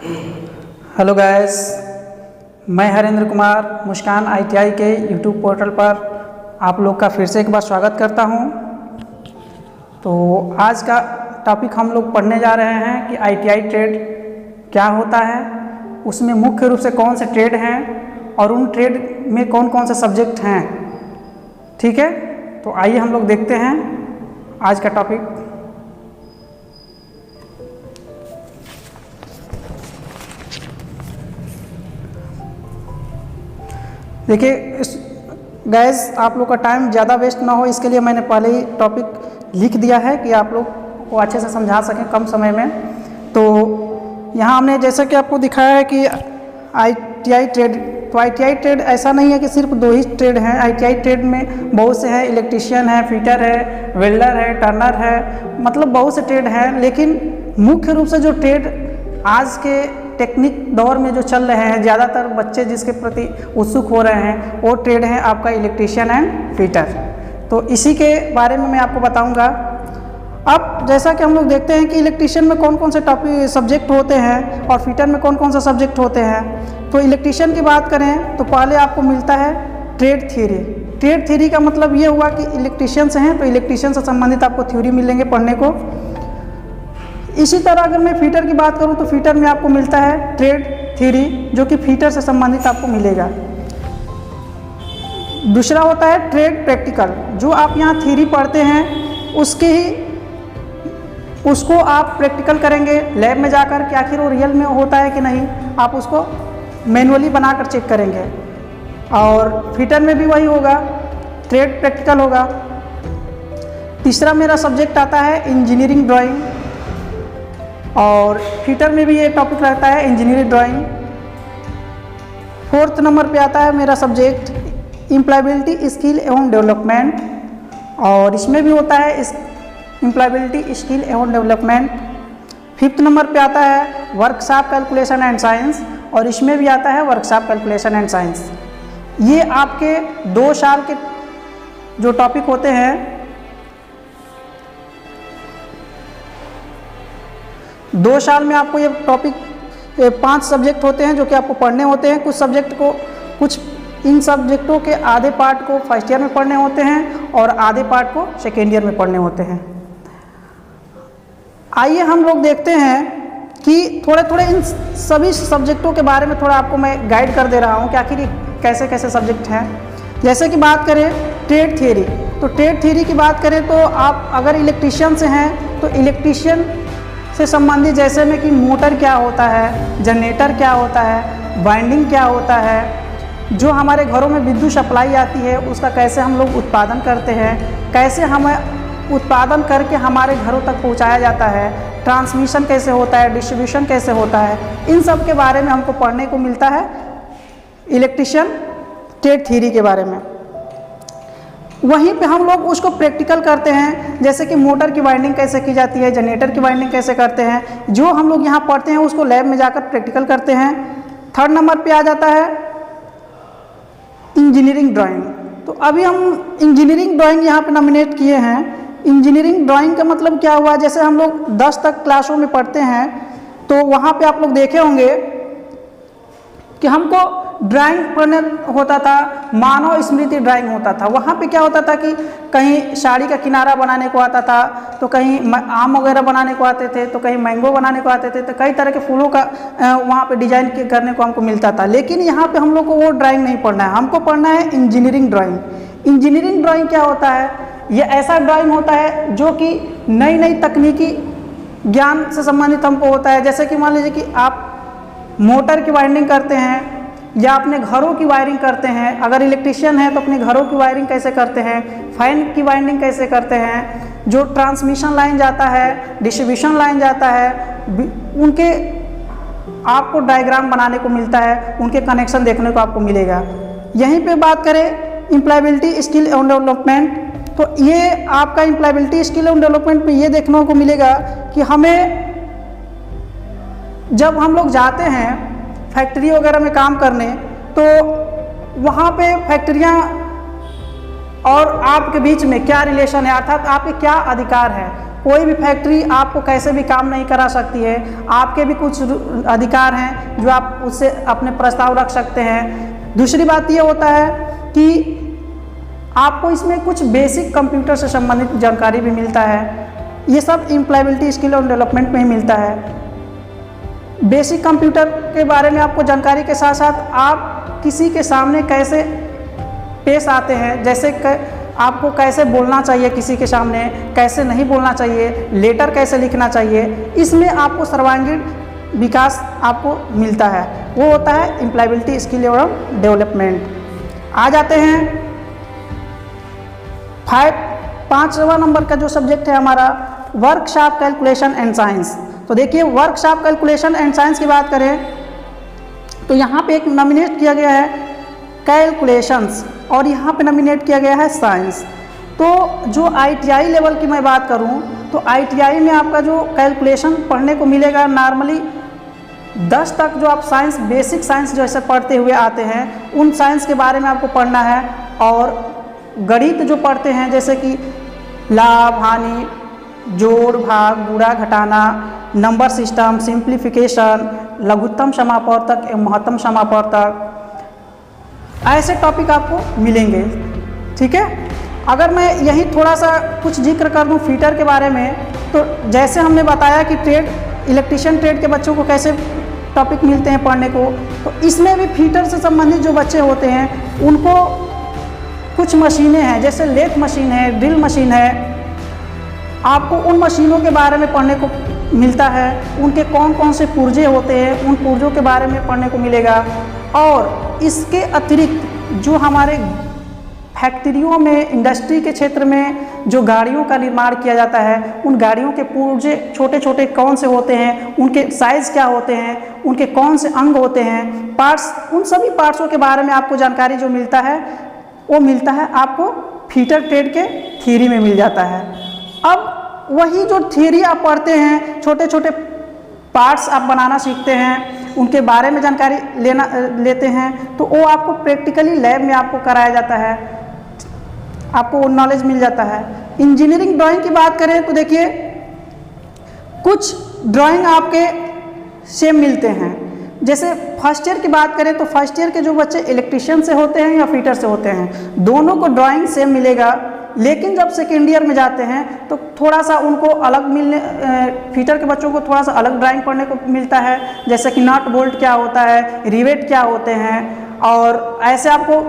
Hello guys, मैं हरेंद्र कुमार मुस्कान ITI के YouTube portal पर आप लोग का फिर से एक बार स्वागत करता हूं। तो आज का टॉपिक हम लोग पढ़ने जा रहे हैं कि आईटीआई ट्रेड क्या होता है, उसमें मुख्य रूप से कौन से ट्रेड हैं और उन ट्रेड में कौन कौन से सब्जेक्ट हैं। ठीक है, तो आइए हम लोग देखते हैं आज का टॉपिक। देखिए गैस, आप लोग का टाइम ज़्यादा वेस्ट ना हो इसके लिए मैंने पहले ही टॉपिक लिख दिया है कि आप लोग को अच्छे से समझा सकें कम समय में। तो यहाँ हमने जैसा कि आपको दिखाया है कि आईटीआई ट्रेड, तो आईटीआई ट्रेड ऐसा नहीं है कि सिर्फ दो ही ट्रेड हैं। आईटीआई ट्रेड में बहुत से हैं, इलेक्ट्रीशियन है, फिटर है, वेल्डर है, टर्नर है, मतलब बहुत से ट्रेड हैं। लेकिन मुख्य रूप से जो ट्रेड आज के टेक्निक दौर में जो चल रहे हैं, ज़्यादातर बच्चे जिसके प्रति उत्सुक हो रहे हैं, वो ट्रेड है आपका इलेक्ट्रीशियन एंड फिटर। तो इसी के बारे में मैं आपको बताऊंगा। अब जैसा कि हम लोग देखते हैं कि इलेक्ट्रीशियन में कौन कौन से टॉपिक सब्जेक्ट होते हैं और फिटर में कौन कौन से सब्जेक्ट होते हैं। तो इलेक्ट्रीशियन की बात करें तो पहले आपको मिलता है ट्रेड थ्योरी। ट्रेड थ्योरी का मतलब ये हुआ कि इलेक्ट्रीशियन से हैं तो इलेक्ट्रीशियन से संबंधित आपको थ्योरी मिलेंगे पढ़ने को। इसी तरह अगर मैं फीटर की बात करूं तो फीटर में आपको मिलता है ट्रेड थ्योरी, जो कि फीटर से संबंधित आपको मिलेगा। दूसरा होता है ट्रेड प्रैक्टिकल, जो आप यहाँ थ्योरी पढ़ते हैं उसको आप प्रैक्टिकल करेंगे लैब में जाकर कि आखिर वो रियल में होता है कि नहीं, आप उसको मैनुअली बनाकर चेक करेंगे। और फीटर में भी वही होगा, ट्रेड प्रैक्टिकल होगा। तीसरा मेरा सब्जेक्ट आता है इंजीनियरिंग ड्राइंग, और फीटर में भी ये टॉपिक रहता है इंजीनियरिंग ड्राइंग। फोर्थ नंबर पे आता है मेरा सब्जेक्ट एम्प्लॉयबिलिटी स्किल एवं डेवलपमेंट, और इसमें भी होता है एम्प्लॉयबिलिटी स्किल एवं डेवलपमेंट। फिफ्थ नंबर पे आता है वर्कशॉप कैलकुलेशन एंड साइंस, और इसमें भी आता है वर्कशॉप कैलकुलेशन एंड साइंस। ये आपके 2 साल के जो टॉपिक होते हैं, 2 साल में आपको ये टॉपिक 5 सब्जेक्ट होते हैं जो कि आपको पढ़ने होते हैं। कुछ इन सब्जेक्टों के आधे पार्ट को फर्स्ट ईयर में पढ़ने होते हैं और आधे पार्ट को सेकेंड ईयर में पढ़ने होते हैं। आइए हम लोग देखते हैं कि थोड़े थोड़े इन सभी सब्जेक्टों के बारे में थोड़ा आपको मैं गाइड कर दे रहा हूँ कि आखिर ये कैसे कैसे सब्जेक्ट हैं। जैसे कि बात करें ट्रेड थ्योरी, तो ट्रेड थ्योरी की बात करें तो आप अगर इलेक्ट्रीशियन से हैं तो इलेक्ट्रीशियन से संबंधित जैसे में कि मोटर क्या होता है, जनरेटर क्या होता है, वाइंडिंग क्या होता है, जो हमारे घरों में विद्युत सप्लाई आती है उसका कैसे हम लोग उत्पादन करते हैं, कैसे हमें उत्पादन करके हमारे घरों तक पहुंचाया जाता है, ट्रांसमिशन कैसे होता है, डिस्ट्रीब्यूशन कैसे होता है, इन सब के बारे में हमको पढ़ने को मिलता है इलेक्ट्रीशियन ट्रेड थ्योरी के बारे में। वहीं पे हम लोग उसको प्रैक्टिकल करते हैं, जैसे कि मोटर की वाइंडिंग कैसे की जाती है, जनरेटर की वाइंडिंग कैसे करते हैं, जो हम लोग यहाँ पढ़ते हैं उसको लैब में जाकर प्रैक्टिकल करते हैं। थर्ड नंबर पे आ जाता है इंजीनियरिंग ड्राइंग। तो अभी हम इंजीनियरिंग ड्राइंग यहाँ पे नॉमिनेट किए हैं। इंजीनियरिंग ड्राइंग का मतलब क्या हुआ, जैसे हम लोग 10 तक क्लासों में पढ़ते हैं तो वहाँ पे आप लोग देखे होंगे कि हमको ड्राइंग पढ़ने होता था, मानव स्मृति ड्राइंग होता था। वहाँ पे क्या होता था कि कहीं साड़ी का किनारा बनाने को आता था, तो कहीं आम वगैरह बनाने को आते थे, तो कहीं मैंगो बनाने को आते थे, तो कई तरह के फूलों का वहाँ पे डिजाइन करने को हमको मिलता था। लेकिन यहाँ पे हम लोग को वो ड्राइंग नहीं पढ़ना है, हमको पढ़ना है इंजीनियरिंग ड्राइंग। इंजीनियरिंग ड्राइंग क्या होता है, ये ऐसा ड्राइंग होता है जो कि नई नई तकनीकी ज्ञान से संबंधित हमको होता है। जैसे कि मान लीजिए कि आप मोटर की वाइंडिंग करते हैं या अपने घरों की वायरिंग करते हैं, अगर इलेक्ट्रीशियन है तो अपने घरों की वायरिंग कैसे करते हैं, फैन की वाइंडिंग कैसे करते हैं, जो ट्रांसमिशन लाइन जाता है, डिस्ट्रीब्यूशन लाइन जाता है, उनके आपको डायग्राम बनाने को मिलता है, उनके कनेक्शन देखने को आपको मिलेगा। यहीं पे बात करें एम्प्लॉयबिलिटी स्किल एवं डेवलपमेंट, तो ये आपका एम्प्लॉयबिलिटी स्किल एवं डेवलपमेंट में ये देखने को मिलेगा कि हमें जब हम लोग जाते हैं फैक्ट्री वगैरह में काम करने, तो वहाँ पे फैक्ट्रियाँ और आपके बीच में क्या रिलेशन है, अर्थात आपके क्या अधिकार है। कोई भी फैक्ट्री आपको कैसे भी काम नहीं करा सकती है, आपके भी कुछ अधिकार हैं जो आप उससे अपने प्रस्ताव रख सकते हैं। दूसरी बात ये होता है कि आपको इसमें कुछ बेसिक कंप्यूटर से संबंधित जानकारी भी मिलता है। ये सब एम्प्लॉयबिलिटी स्किल और डेवलपमेंट में ही मिलता है। बेसिक कंप्यूटर के बारे में आपको जानकारी के साथ साथ आप किसी के सामने कैसे पेश आते हैं, जैसे आपको कैसे बोलना चाहिए किसी के सामने, कैसे नहीं बोलना चाहिए, लेटर कैसे लिखना चाहिए, इसमें आपको सर्वांगीण विकास आपको मिलता है। वो होता है एम्प्लॉयबिलिटी स्किल और डेवलपमेंट। आ जाते हैं 5वां नंबर का जो सब्जेक्ट है हमारा वर्कशॉप कैलकुलेशन एंड साइंस। तो देखिए वर्कशॉप कैलकुलेशन एंड साइंस की बात करें तो यहाँ पे एक नॉमिनेट किया गया है कैलकुलेशंस और यहाँ पे नॉमिनेट किया गया है साइंस। तो जो ITI लेवल की मैं बात करूँ तो ITI में आपका जो कैलकुलेशन पढ़ने को मिलेगा, नॉर्मली 10 तक जो आप साइंस बेसिक साइंस जैसे पढ़ते हुए आते हैं उन साइंस के बारे में आपको पढ़ना है। और गणित जो पढ़ते हैं जैसे कि लाभ हानि, जोड़ भाग, गुणा घटाना, नंबर सिस्टम, सिंप्लीफिकेशन, लघुत्तम समापवर्तक एवं महत्तम समापवर्तक, ऐसे टॉपिक आपको मिलेंगे। ठीक है, अगर मैं यही थोड़ा सा कुछ जिक्र कर दूं फीटर के बारे में, तो जैसे हमने बताया कि ट्रेड इलेक्ट्रीशियन ट्रेड के बच्चों को कैसे टॉपिक मिलते हैं पढ़ने को, तो इसमें भी फीटर से संबंधित जो बच्चे होते हैं उनको कुछ मशीनें हैं जैसे लेथ मशीन है, ड्रिल मशीन है, आपको उन मशीनों के बारे में पढ़ने को मिलता है। उनके कौन कौन से पुर्जे होते हैं उन पुर्जों के बारे में पढ़ने को मिलेगा। और इसके अतिरिक्त जो हमारे फैक्ट्रियों में, इंडस्ट्री के क्षेत्र में जो गाड़ियों का निर्माण किया जाता है उन गाड़ियों के पुर्जे छोटे छोटे कौन से होते हैं, उनके साइज़ क्या होते हैं, उनके कौन से अंग होते हैं, पार्ट्स, उन सभी पार्ट्सों के बारे में आपको जानकारी जो मिलता है वो मिलता है आपको फीटर ट्रेड के थ्योरी में मिल जाता है। अब वही जो थ्योरी आप पढ़ते हैं, छोटे छोटे पार्ट्स आप बनाना सीखते हैं, उनके बारे में जानकारी लेते हैं, तो वो आपको प्रैक्टिकली लैब में आपको कराया जाता है, आपको वो नॉलेज मिल जाता है। इंजीनियरिंग ड्राइंग की बात करें तो देखिए कुछ ड्राइंग आपके सेम मिलते हैं। जैसे फर्स्ट ईयर की बात करें तो फर्स्ट ईयर के जो बच्चे इलेक्ट्रीशियन से होते हैं या फीटर से होते हैं, दोनों को ड्राइंग सेम मिलेगा। लेकिन जब सेकेंड ईयर में जाते हैं तो थोड़ा सा उनको अलग फीटर के बच्चों को थोड़ा सा अलग ड्राइंग पढ़ने को मिलता है, जैसे कि नट बोल्ट क्या होता है, रिवेट क्या होते हैं, और ऐसे आपको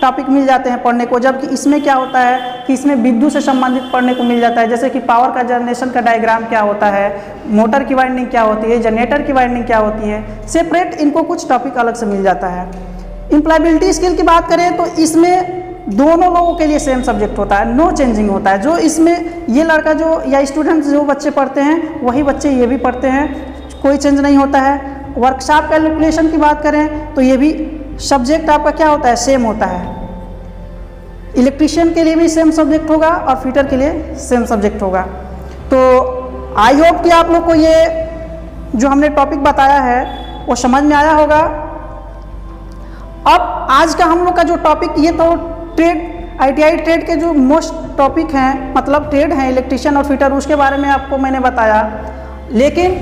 टॉपिक मिल जाते हैं पढ़ने को। जबकि इसमें क्या होता है कि इसमें विद्युत से संबंधित पढ़ने को मिल जाता है, जैसे कि पावर का जनरेशन का डायग्राम क्या होता है, मोटर की वाइंडिंग क्या होती है, जनरेटर की वाइंडिंग क्या होती है, सेपरेट इनको कुछ टॉपिक अलग से मिल जाता है। एम्प्लॉयबिलिटी स्किल की बात करें तो इसमें दोनों लोगों के लिए सेम सब्जेक्ट होता है, नो चेंजिंग होता है। जो इसमें ये लड़का जो या स्टूडेंट्स जो बच्चे पढ़ते हैं वही बच्चे ये भी पढ़ते हैं, कोई चेंज नहीं होता है। वर्कशॉप कैलकुलेशन की बात करें तो ये भी सब्जेक्ट आपका क्या होता है, सेम होता है। इलेक्ट्रीशियन के लिए भी सेम सब्जेक्ट होगा और फीटर के लिए सेम सब्जेक्ट होगा। तो आई होप कि आप लोग को ये जो हमने टॉपिक बताया है वो समझ में आया होगा। अब आज का हम लोग का जो टॉपिक ये तो ट्रेड ITI ट्रेड के जो मोस्ट टॉपिक हैं, मतलब ट्रेड हैं इलेक्ट्रीशियन और फीटर, उसके बारे में आपको मैंने बताया। लेकिन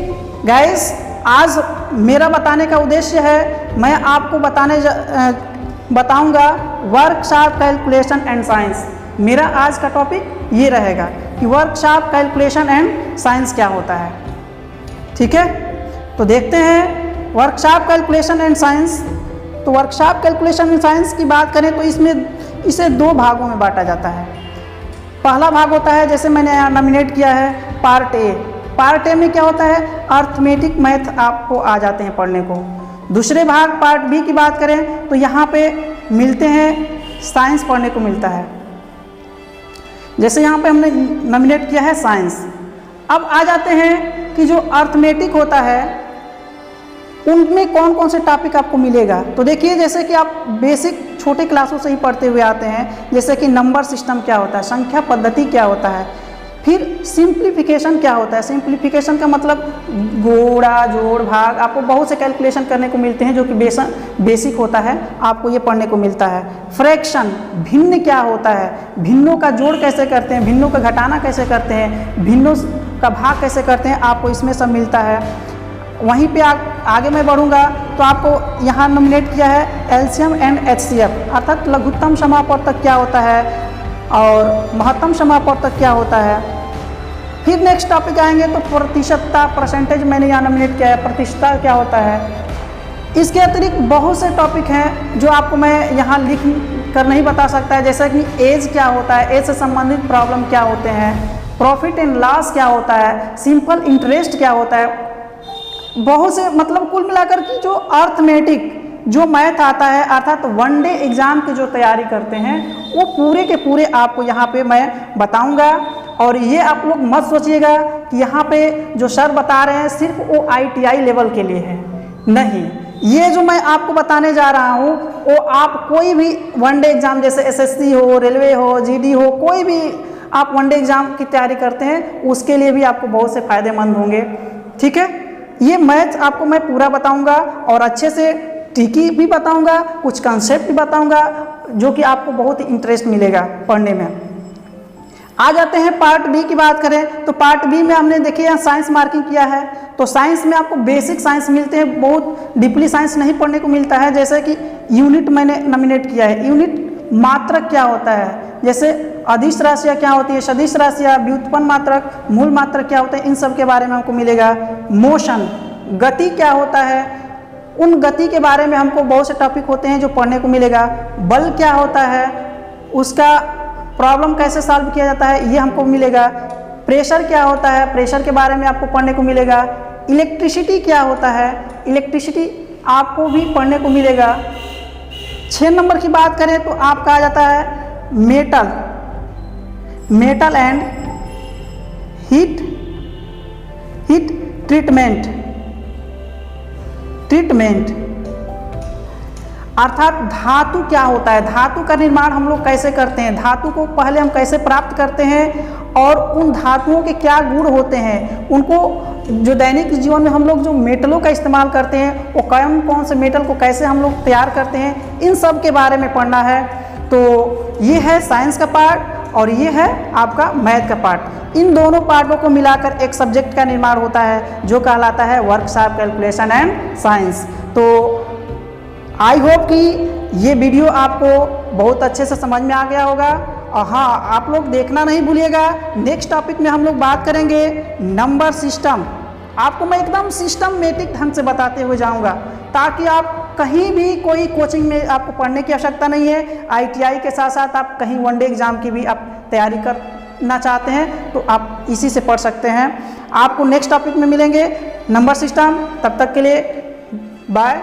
गाइस आज मेरा बताने का उद्देश्य है, मैं आपको बताऊंगा वर्कशॉप कैलकुलेशन एंड साइंस। मेरा आज का टॉपिक ये रहेगा कि वर्कशॉप कैलकुलेशन एंड साइंस क्या होता है। ठीक है, तो देखते हैं वर्कशॉप कैलकुलेशन एंड साइंस। तो वर्कशॉप कैलकुलेशन एंड साइंस की बात करें तो इसे दो भागों में बांटा जाता है। पहला भाग होता है, जैसे मैंने यहाँ नॉमिनेट किया है, पार्ट ए। पार्ट ए में क्या होता है, अर्थमेटिक मैथ आपको आ जाते हैं पढ़ने को। दूसरे भाग पार्ट बी की बात करें तो यहाँ पे मिलते हैं साइंस पढ़ने को मिलता है। जैसे यहाँ पे हमने नॉमिनेट किया है साइंस। अब आ जाते हैं कि जो अर्थमेटिक होता है उनमें कौन कौन से टॉपिक आपको मिलेगा। तो देखिए जैसे कि आप बेसिक छोटे क्लासों से ही पढ़ते हुए आते हैं, जैसे कि नंबर सिस्टम क्या होता है, संख्या पद्धति क्या होता है, फिर सिंप्लीफिकेशन क्या होता है? सिंप्लीफिकेशन का मतलब गुणा, जोड़, भाग, आपको बहुत से कैलकुलेशन करने को मिलते हैं जो कि बेसिक होता है, आपको ये पढ़ने को मिलता है। फ्रैक्शन, भिन्न क्या होता है? भिन्नों का जोड़ कैसे करते हैं, भिन्नों का घटाना कैसे करते हैं, भिन्नों का भाग कैसे करते हैं, आपको इसमें सब मिलता है। वहीं पे आगे मैं बढ़ूंगा तो आपको यहाँ नॉमिनेट किया है एलसीएम एंड एचसीएफ, अर्थात लघुत्तम समापवर्तक क्या होता है और महत्तम समापवर्तक क्या होता है। फिर नेक्स्ट टॉपिक आएंगे तो प्रतिशतता, परसेंटेज मैंने यहाँ नॉमिनेट किया है, प्रतिशतता क्या होता है। इसके अतिरिक्त बहुत से टॉपिक हैं जो आपको मैं यहाँ लिख कर नहीं बता सकता है, जैसा कि एज क्या होता है, एज से संबंधित प्रॉब्लम क्या होते हैं, प्रॉफिट एंड लॉस क्या होता है, सिंपल इंटरेस्ट क्या होता है। बहुत से मतलब कुल मिलाकर की जो अर्थमेटिक जो मैथ आता है, अर्थात वनडे एग्जाम की जो तैयारी करते हैं, वो पूरे के पूरे आपको यहाँ पे मैं बताऊंगा। और ये आप लोग मत सोचिएगा कि यहाँ पे जो सर बता रहे हैं सिर्फ वो ITI लेवल के लिए है, नहीं, ये जो मैं आपको बताने जा रहा हूँ वो आप कोई भी वनडे एग्जाम जैसे SSC हो, रेलवे हो, GD हो, कोई भी आप वनडे एग्जाम की तैयारी करते हैं उसके लिए भी आपको बहुत से फायदेमंद होंगे। ठीक है, ये मैथ आपको मैं पूरा बताऊंगा और अच्छे से ट्रिकी भी बताऊंगा, कुछ कंसेप्ट भी बताऊंगा जो कि आपको बहुत इंटरेस्ट मिलेगा पढ़ने में। आ जाते हैं पार्ट बी की बात करें तो पार्ट बी में हमने देखिए यहाँ साइंस मार्किंग किया है, तो साइंस में आपको बेसिक साइंस मिलते हैं, बहुत डीपली साइंस नहीं पढ़ने को मिलता है। जैसे कि यूनिट मैंने नॉमिनेट किया है, यूनिट मात्रक क्या होता है, जैसे अदिश राशियाँ क्या होती है, सदिश राशियाँ, व्युत्पन्न मात्रक, मूल मात्रक क्या होते हैं, इन सब के बारे में हमको मिलेगा। मोशन, गति क्या होता है, उन गति के बारे में हमको बहुत से टॉपिक होते हैं जो पढ़ने को मिलेगा। बल क्या होता है, उसका प्रॉब्लम कैसे सॉल्व किया जाता है, ये हमको मिलेगा। प्रेशर क्या होता है, प्रेशर के बारे में आपको पढ़ने को मिलेगा। इलेक्ट्रिसिटी क्या होता है, इलेक्ट्रिसिटी आपको भी पढ़ने को मिलेगा। 6 नंबर की बात करें तो आपका आ जाता है metal, metal and heat treatment, अर्थात धातु क्या होता है, धातु का निर्माण हम लोग कैसे करते हैं, धातु को पहले हम कैसे प्राप्त करते हैं और उन धातुओं के क्या गुण होते हैं, उनको जो दैनिक जीवन में हम लोग जो मेटलों का इस्तेमाल करते हैं वो कौन से मेटल को कैसे हम लोग तैयार करते हैं, इन सब के बारे में पढ़ना है। तो ये है साइंस का पार्ट और ये है आपका मैथ का पार्ट। इन दोनों पार्टों को मिलाकर एक सब्जेक्ट का निर्माण होता है जो कहलाता है वर्कशॉप कैलकुलेशन एंड साइंस। तो आई होप कि ये वीडियो आपको बहुत अच्छे से समझ में आ गया होगा। और हाँ, आप लोग देखना नहीं भूलिएगा, नेक्स्ट टॉपिक में हम लोग बात करेंगे नंबर सिस्टम। आपको मैं एकदम सिस्टमैटिक ढंग से बताते हुए जाऊंगा ताकि आप कहीं भी कोई कोचिंग में आपको पढ़ने की आवश्यकता नहीं है। ITI के साथ साथ आप कहीं वनडे एग्जाम की भी आप तैयारी करना चाहते हैं तो आप इसी से पढ़ सकते हैं। आपको नेक्स्ट टॉपिक में मिलेंगे नंबर सिस्टम। तब तक के लिए बाय।